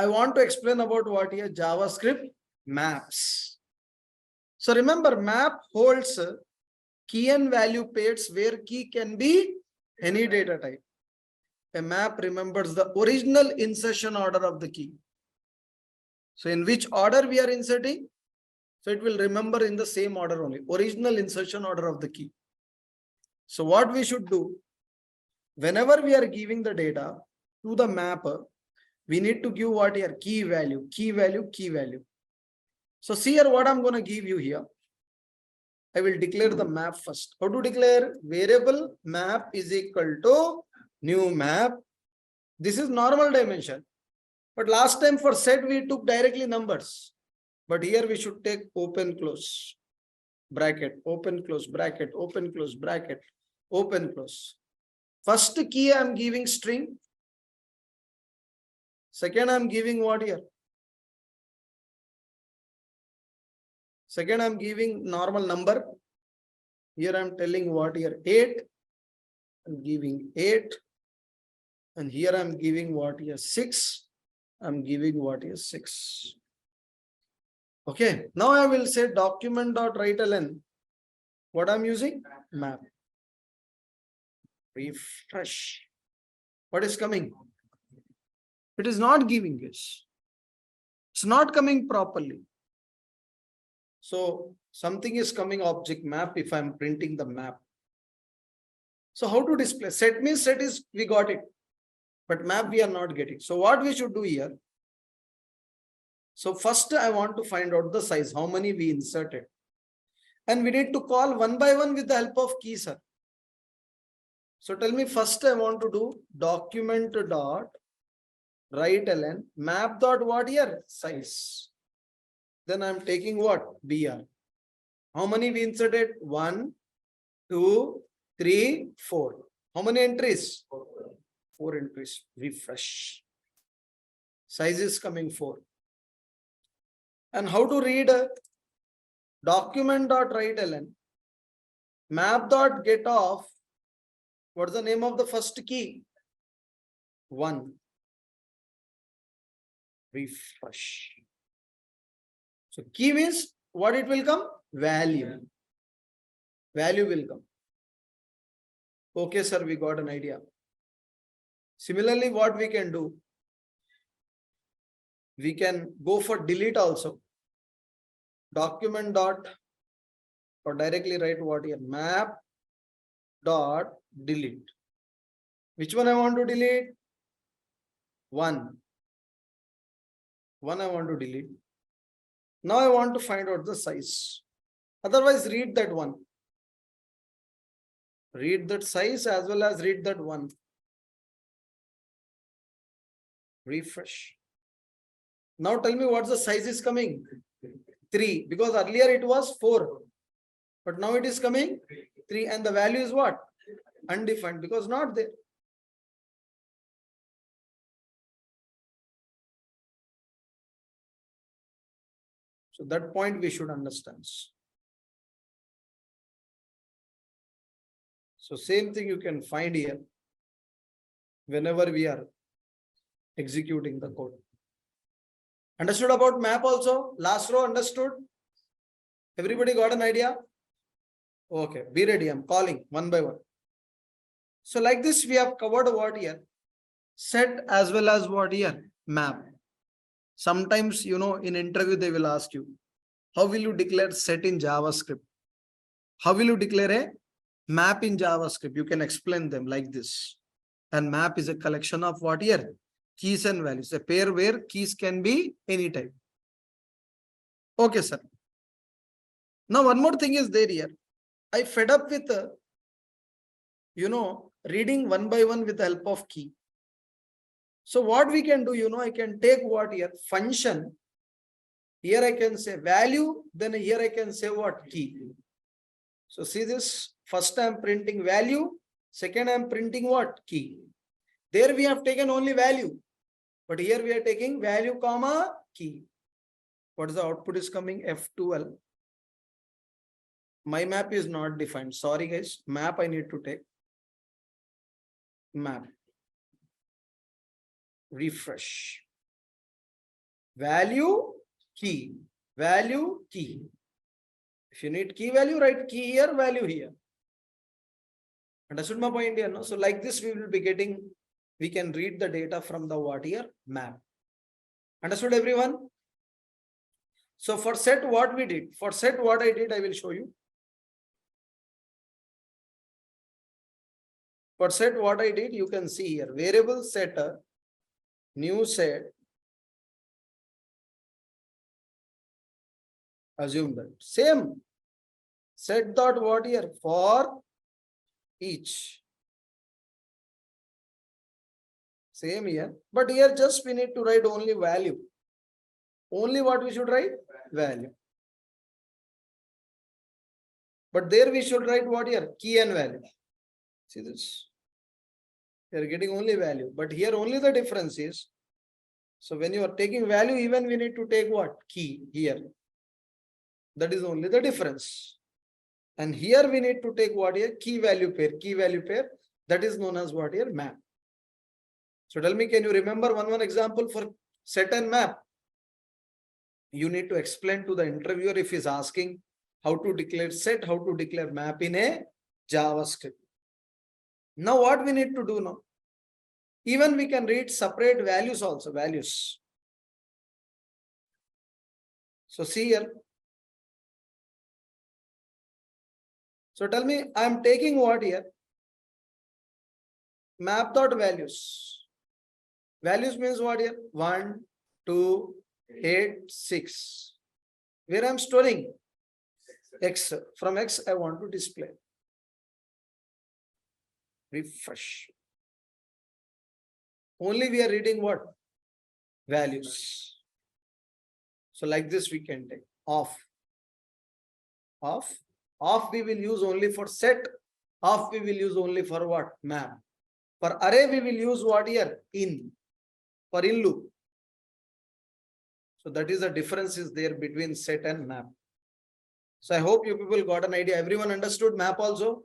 I want to explain about what here JavaScript maps. So remember, map holds key and value pairs where key can be any data type. A map remembers the original insertion order of the key. So in which order we are inserting? So it will remember in the same order only, original insertion order of the key. So what we should do, whenever we are giving the data to the mapper, we need to give what here? Key value, key value, key value. So see here what I'm going to give you here. I will declare the map first. How to declare? Variable map is equal to new map. This is normal dimension. But last time for set we took directly numbers. But here we should take open close bracket, open close bracket, open close bracket, open close. First key I am giving string. Second I am giving what here? Second I am giving normal number. Here I am telling what here? 8. I am giving 8. And here I am giving what here? 6. I am giving what here? 6. Okay. Now I will say document.writeLn. What I am using? Map. Refresh. What is coming? It is not giving this. It's not coming properly. So something is coming object map if I'm printing the map. So how to display? Set means set is, we got it. But map we are not getting. So what we should do here? So first I want to find out the size, how many we inserted. And we need to call one by one with the help of keys. So tell me first I want to do document dot writeLn map dot what here? Size. Then I'm taking what? BR. How many we inserted? 1, 2, 3, 4. How many entries? 4 entries. Refresh. Size is coming 4. And how to read document.writeLn map.getOff. What's the name of the first key? 1. Refresh. So key means what it will come? Value. Value will come. Okay, sir, we got an idea. Similarly, what we can do? We can go for delete also. Document dot or directly write what here? Map dot delete. Which one I want to delete? 1. 1 I want to delete. Now I want to find out the size. Otherwise, read that one. Read that size as well as read that one. Refresh. Now tell me what the size is coming. 3. Because earlier it was 4. But now it is coming 3. And the value is what? Undefined because not there. So that point we should understand. So same thing you can find here whenever we are executing the code. Understood about map also? Last row understood? Everybody got an idea? Okay, be ready. I'm calling one by one. So like this, we have covered what here? Set as well as what here? Map. Sometimes, you know, in interview, they will ask you, how will you declare set in JavaScript? How will you declare a map in JavaScript? You can explain them like this. And map is a collection of what here? Keys and values. A pair where keys can be any type. Okay, sir. Now, one more thing is there here. I fed up with, reading one by one with the help of key. So what we can do, I can take what here? Function. Here I can say value. Then here I can say what? Key. So see this. First I am printing value. Second I am printing what? Key. There we have taken only value. But here we are taking value, comma, key. What is the output is coming? F12. My map is not defined. Sorry guys. Map I need to take. Map. Refresh. value, key, value, key. If you need key value, write key here, value here. Understood my point here? No? So like this, we will be getting, we can read the data from the what here? Map. Understood everyone? So for set what we did, for set what I did, I will show you. For set what I did, you can see here, variable setter, new set, assume that. Same, set dot what here? For each. Same here, but here just we need to write only value. Only what we should write? Value. But there we should write what here? Key and value. See this? We are getting only value, but here only the difference is, so when you are taking value, even we need to take what? Key here. That is only the difference. And here we need to take what here? Key value pair. Key value pair. That is known as what here? Map. So tell me, can you remember one example for set and map? You need to explain to the interviewer if he's asking how to declare set, how to declare map in a JavaScript. Now what we need to do now? Even we can read separate values also, values. So see here. So tell me, I am taking what here? Map dot values. Values means what here? 1, 2, 8, 6. Where I am storing? X. From X, I want to display. Refresh. Only we are reading what? Values. So like this we can take off. Off. Off we will use only for set. Off we will use only for what? Map. For array we will use what here? In. For in loop. So that is the difference is there between set and map. So I hope you people got an idea. Everyone understood map also?